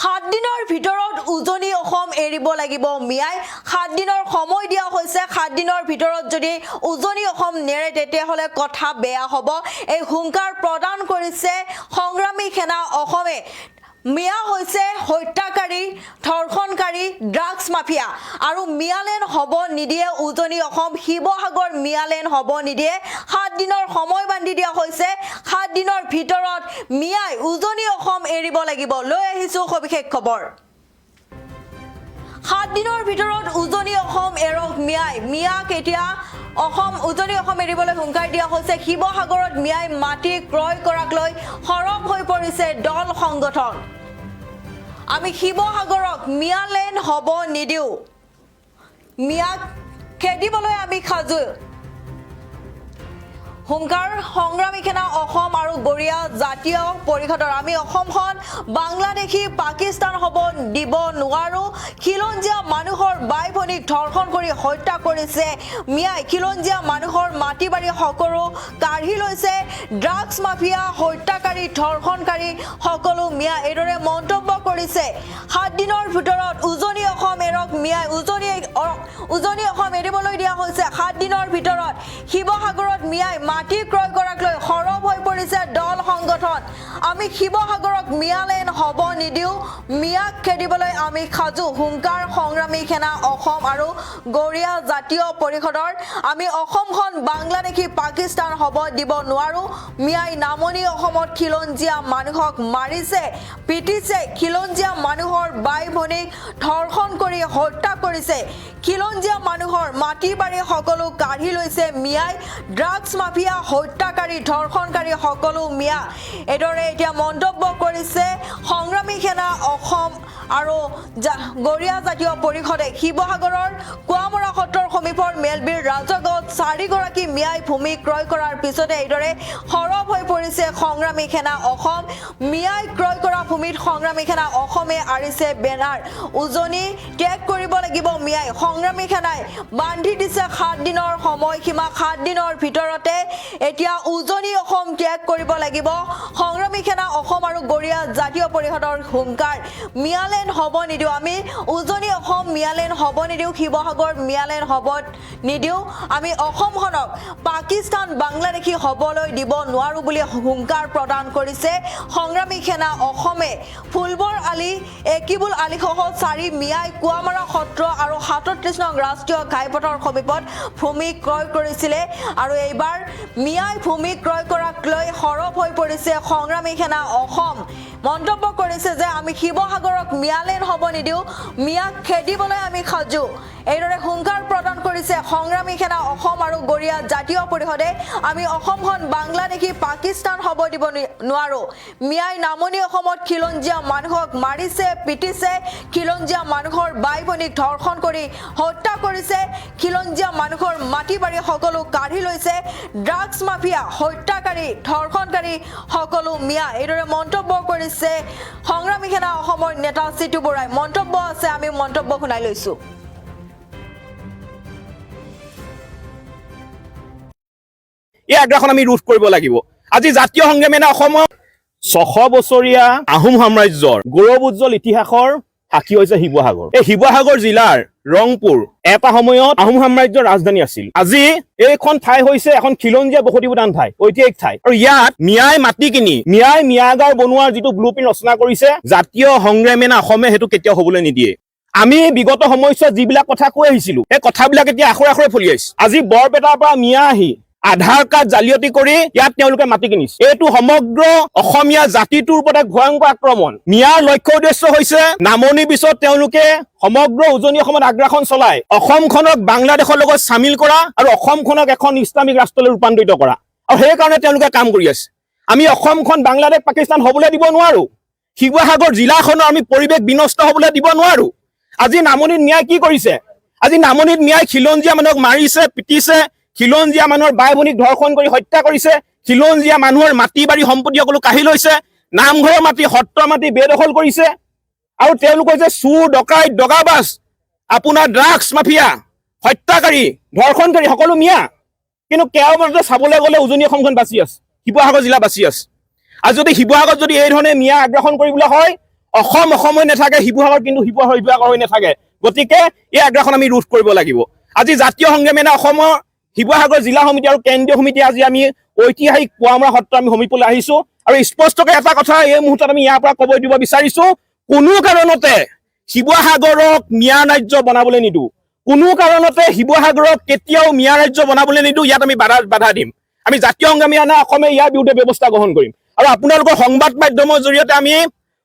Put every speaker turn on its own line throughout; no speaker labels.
7 দিনৰ ভিতৰত উজনি অসম এৰিব লাগিব মিয়াই 7 দিনৰ সময় দিয়া হৈছে 7 দিনৰ ভিতৰত যদি উজনি অসম নেৰে তেতিয়াহলে কথা বেয়া হ'ব এই হুংকাৰ প্ৰদান কৰিছে সংগ্ৰামী সেনা অসমে মিয়া হৈছে হত্যাকাৰী ধৰ্ষণকাৰী ড্ৰাগছ মাফিয়া আৰু মিয়ালেন হ'ব নিদিয়ে উজনি অসম শিৱসাগৰ মিয়ালেন হ'ব নিদিয়ে 7 দিনৰ সময় বান্ধি দিয়া হৈছে 7 দিনৰ ভিতৰত মিয়াই উজনি অসম এৰিব লাগিব লৈ আহিছো সবিশেষ খবৰ 7 দিনৰ ভিতৰত উজনি অসম এৰক মিয়া কেতিয়া অসম উজনি অসম এৰিবলৈ হুংকাৰ দিয়া হৈছে শিৱসাগৰত মিয়াই মাটি ক্ৰয় কৰাক লৈ সৰব হৈ পৰিছে দল সংগঠন আমি শিৱসাগৰক মিয়ালেন হ'ব নিদিও মিয়াক খেদিবলৈ আমি খাজু হুংকাৰ সংগ্ৰামী সেনা অসম আৰু গৰিয়া জাতীয় পৰিষদৰ আমি অসমখন বাংলাদেশী পাকিস্তান হ'ব দিব নোৱাৰো খিলঞ্জীয়া মানুহৰ বাই ভনীক ধৰ্ষণ কৰি হত্যা কৰিছে মিয়াই খিলঞ্জীয়া মানুহৰ মাটি বাৰী সকলো কাঢ়ি লৈছে ড্ৰাগছ মাফিয়া হত্যাকাৰী ধৰ্ষণকাৰী সকলো মিয়া এদৰে মন্তব্য কৰিছে 7 দিনৰ ভিতৰত উজনি অসম এৰক মিয়াই উজনি অসম এৰিবলৈ দিয়া হৈছে 7 দিনৰ ভিতৰত শিৱসাগৰত মিয়াই মাটি ক্ৰয় কৰাক লৈ সৰব হৈ পৰিছে দল সংগঠন আমি শিৱসাগৰক মিয়ালেন হ'ব নিদিও মিয়াক খেদিবলৈ আমি খাজু হুংকাৰ সংগ্ৰামী সেনা অসম আৰু গৰিয়া জাতীয় পৰিষদৰ আমি অসমখন বাংলাদেশী পাকিস্তান হ'ব দিব নোৱাৰো মিয়াই নামনি অসমত খিলঞ্জীয়া মানুহক মাৰিছে পিটিছে খিলঞ্জীয়া মানুহৰ বাই ভনীক ধৰ্ষণ কৰি হত্যা কৰিছে খিলঞ্জীয়া মানুহৰ মাটি বাৰী সকলো কাঢ়ি লৈছে মিয়াই ড্ৰাগছ মাফিয়া হত্যাকাৰী ধৰ্ষণকাৰী সকলো মিয়া এদৰে এতিয়া মন্তব্য কৰিছে সংগ্ৰামী সেনা অসম আৰু গৰিয়া জাতীয় পৰিষদে শিৱসাগৰৰ কুৱামৰা সত্ৰৰ সমীপৰ মেলবিৰ ৰাজগত 4 গৰাকী মিয়াই ভূমি ক্ৰয় কৰাৰ পিছতে এদৰে সৰব হৈ পৰিছে সংগ্ৰামী সেনা অসম মিয়াই ক্ৰয় কৰা ভূমিত সংগ্ৰামী সেনা অসমে আৰিছে বেনাৰ উজনি ত্যাগ কৰিব লাগিব মিয়াই সংগ্ৰামী সেনাই বান্ধি দিছে 7 দিনৰ সময়সীমা 7 দিনৰ ভিতৰতে এতিয়া উজনি অসম ত্যাগ কৰিব লাগিব সংগ্ৰামী সেনা অসম আৰু গৰিয়া জাতীয় পৰিষদৰ হুংকাৰ মিয়ালেন হ'ব নিদিও আমি উজনি অসম মিয়ালেন হ'ব নিদিও শিৱসাগৰ মিয়ালেন হ'ব নিদিও আমি অসমখনক পাকিস্তান বাংলাদেশী হ'বলৈ দিব নোৱাৰো বুলি হুংকাৰ প্ৰদান কৰিছে সংগ্ৰামী সেনা অসমে ফুলবৰ আলী একিবুল আলী সহ 4 মিয়াই কুৱামৰা সত্ৰ আৰু 37 নং ৰাষ্ট্ৰীয় ঘাইপথৰ সমীপত ভূমি ক্ৰয় কৰিছিলে আৰু এইবাৰ মিয়াই ভূমি ক্ৰয় কৰাক লৈ সৰব হৈ পৰিছে সংগ্ৰামী সেনা অসম মন্তব্য কৰিছে যে আমি শিৱসাগৰক মিয়ালেন হ'ব নিদিও মিয়াক খেদিবলৈ আমি খাজু এইদৰে হুংকাৰ প্ৰদান কৰিছে সংগ্ৰামী সেনা অসম আৰু গৰিয়া জাতীয় পৰিষদে আমি অসমখন বাংলাদেশী পাকিস্তান হ'ব দিব নোৱাৰো মিয়াই নামনি অসমত খিলঞ্জীয়া মানুহক মাৰিছে পিটিছে খিলঞ্জীয়া মানুহৰ বাই ভনীক ধৰ্ষণ কৰি হত্যা কৰিছে খিলঞ্জীয়া মানুহৰ মাটি বাৰী সকলো কাঢ়ি লৈছে ড্ৰাগছ মাফিয়া হত্যাকাৰী ধৰ্ষণকাৰী সকলো মিয়া এইদৰে মন্তব্য কৰিছে সংগ্ৰামী সেনা অসমৰ নেতা চিটু বৰাই মন্তব্য আছে আমি মন্তব্য শুনাই লৈছো
এই আগ্ৰাসন আমি ৰোধ কৰিব লাগিব আজি জাতীয় সংগ্ৰামী সেনা অসমৰ 600 বছৰীয়া আহোম সাম্ৰাজ্যৰ গৌৰৱ উজ্জ্বল ইতিহাসৰ সাক্ষী হৈছে শিৱসাগৰ এই শিৱসাগৰ জিলাৰ ৰংপুৰ এটা সময়ত আহোম সাম্ৰাজ্যৰ ৰাজধানী আছিল আজি এইখন ঠাই হৈছে এখন খিলঞ্জীয়া বসতি প্ৰধান ঠাই ঐতিহাসিক ঠাই আৰু ইয়াত মিয়াই মাটি কিনি মিয়াগাঁও বনোৱাৰ যিটো ব্লুপ্ৰিণ্ট ৰচনা কৰিছে জাতীয় সংগ্ৰামী সেনা অসমে সেইটো কেতিয়াও হ'বলৈ নিদিয়ে আমি বিগত সময়ছোৱাত যিবিলাক কথা কৈ আহিছিলো এই কথাবিলাক এতিয়া আখৰে আখৰে ফলি আহিছে আজি বৰপেটাৰ পৰা মিয়া আহি আধাৰ কাৰ্ড জালিয়াতি কৰি ইয়াত তেওঁলোকে মাটি কিনিছে এইটো সমগ্ৰ অসমীয়া জাতিটোৰ ওপৰত এক ভয়ংকৰ আক্ৰমণ মিয়াৰ লক্ষ্য উদ্দেশ্য হৈছে নামনি পিছত তেওঁলোকে সমগ্ৰ উজনি অসমত আগ্ৰাসন চলাই অসমখনক বাংলাদেশৰ লগত চামিল কৰা আৰু অসমখনক এখন ইছলামিক ৰাষ্ট্ৰলৈ ৰূপান্তৰিত কৰা আৰু সেইকাৰণে তেওঁলোকে কাম কৰি আছে আমি অসমখন বাংলাদেশ পাকিস্তান হ'বলৈ দিব নোৱাৰো শিৱসাগৰ জিলাখনৰ আমি পৰিৱেশ বিনষ্ট হ'বলৈ দিব নোৱাৰো আজি নামনিত মিয়াই কি কৰিছে আজি নামনিত মিয়াই খিলঞ্জীয়া মানুহক মাৰিছে পিটিছে খিলঞ্জীয়া মানুহৰ বাই ভনীক ধৰ্ষণ কৰি হত্যা কৰিছে খিলঞ্জীয়া মানুহৰ মাটি বাৰী সম্পত্তি সকলো কাঢ়ি লৈছে নামঘৰৰ মাটি সত্ৰৰ মাটি বেদখল কৰিছে আৰু তেওঁলোক হৈছে চুৰ ডকাইত দগাবাজ আপোনাৰ ড্ৰাগছ মাফিয়া হত্যাকাৰী ধৰ্ষণকাৰী সকলো মিয়া কিন্তু কেৱল চাবলৈ গ'লে উজনি অসমখন বাচি আছে শিৱসাগৰ জিলা বাচি আছে আৰু যদি শিৱসাগৰত যদি এই ধৰণে মিয়া আগ্ৰাসন কৰিবলৈ হয় অসম অসম হৈ নাথাকে, শিৱসাগৰ কিন্তু শিৱসাগৰ হৈ নাথাকে। গতিকে এই আগ্ৰাসন আমি ৰোধ কৰিব লাগিব। আজি জাতীয় সংগ্ৰামী অসমৰ শিৱসাগৰ জিলা সমিতি আৰু কেন্দ্ৰীয় সমিতি আজি আমি ঐতিহাসিক পোৱামৰা সত্ৰ আমি সমীপলৈ আহিছো আৰু স্পষ্টকৈ এটা কথা এই মুহূৰ্তত আমি ইয়াৰ পৰা ক'ব দিব বিচাৰিছো, কোনো কাৰণতে শিৱসাগৰক মিয়া ৰাজ্য বনাবলৈ নিদিওঁ। কোনো কাৰণতে শিৱসাগৰক কেতিয়াও মিয়া ৰাজ্য বনাবলৈ নিদিওঁ। ইয়াত আমি বাধা দিম। আমি জাতীয় সংগ্ৰামী অসমে ইয়াৰ বিৰুদ্ধে ব্যৱস্থা গ্ৰহণ কৰিম। আৰু আপোনালোকৰ সংবাদ মাধ্যমৰ জৰিয়তে আমি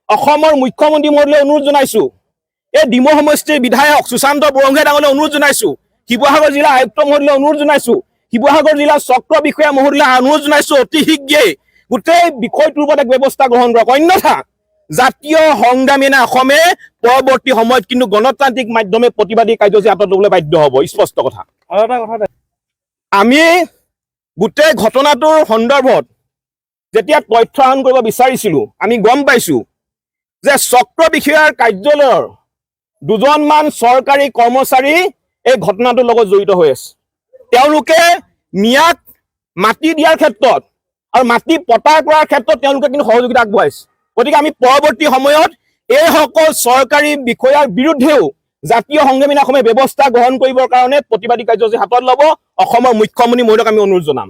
অসমৰ মুখ্যমন্ত্ৰী মহোদয়লৈ অনুৰোধ জনাইছো, এই ডিমৌ সমষ্টিৰ বিধায়ক সুশান্ত বৰগোহাঁই ডাঙৰলৈ অনুৰোধ জনাইছো, শিৱসাগৰ জিলা আয়ুক্ত মহোদয়লৈ অনুৰোধ জনাইছো, শিৱসাগৰ জিলাৰ চক্ৰ বিষয়া মহোদয়লৈ অনুৰোধ জনাইছো, অতি শীঘ্ৰেই গোটেই বিষয়টোৰ ওপৰত এক ব্যৱস্থা গ্ৰহণ কৰক। অন্যথা জাতীয় সংগ্ৰামী অসমে পৰৱৰ্তী সময়ত কিন্তু গণতান্ত্ৰিক মাধ্যমে প্ৰতিবাদী কাৰ্যসূচী হাতত ল'বলৈ বাধ্য হ'ব। স্পষ্ট কথা। আমি গোটেই ঘটনাটোৰ সন্দৰ্ভত যেতিয়া তথ্য আহৰণ কৰিব বিচাৰিছিলো, আমি গম পাইছো যে চক্ৰ বিষয়াৰ কাৰ্যালয়ৰ দুজনমান চৰকাৰী কৰ্মচাৰী এই ঘটনাটোৰ লগত জড়িত হৈ আছে। তেওঁলোকে মিয়াক মাটি দিয়াৰ ক্ষেত্ৰত আৰু মাটি পতাৰ কৰাৰ ক্ষেত্ৰত তেওঁলোকে কিন্তু সহযোগিতা আগবঢ়াইছে। গতিকে আমি পৰৱৰ্তী সময়ত এইসকল চৰকাৰী বিষয়াৰ বিৰুদ্ধেও জাতীয় সংগ্ৰামী অসমে ব্যৱস্থা গ্ৰহণ কৰিবৰ কাৰণে প্ৰতিবাদী কাৰ্যসূচী হাতত ল'ব। অসমৰ মুখ্যমন্ত্ৰী মহোদয়ক আমি অনুৰোধ জনাম।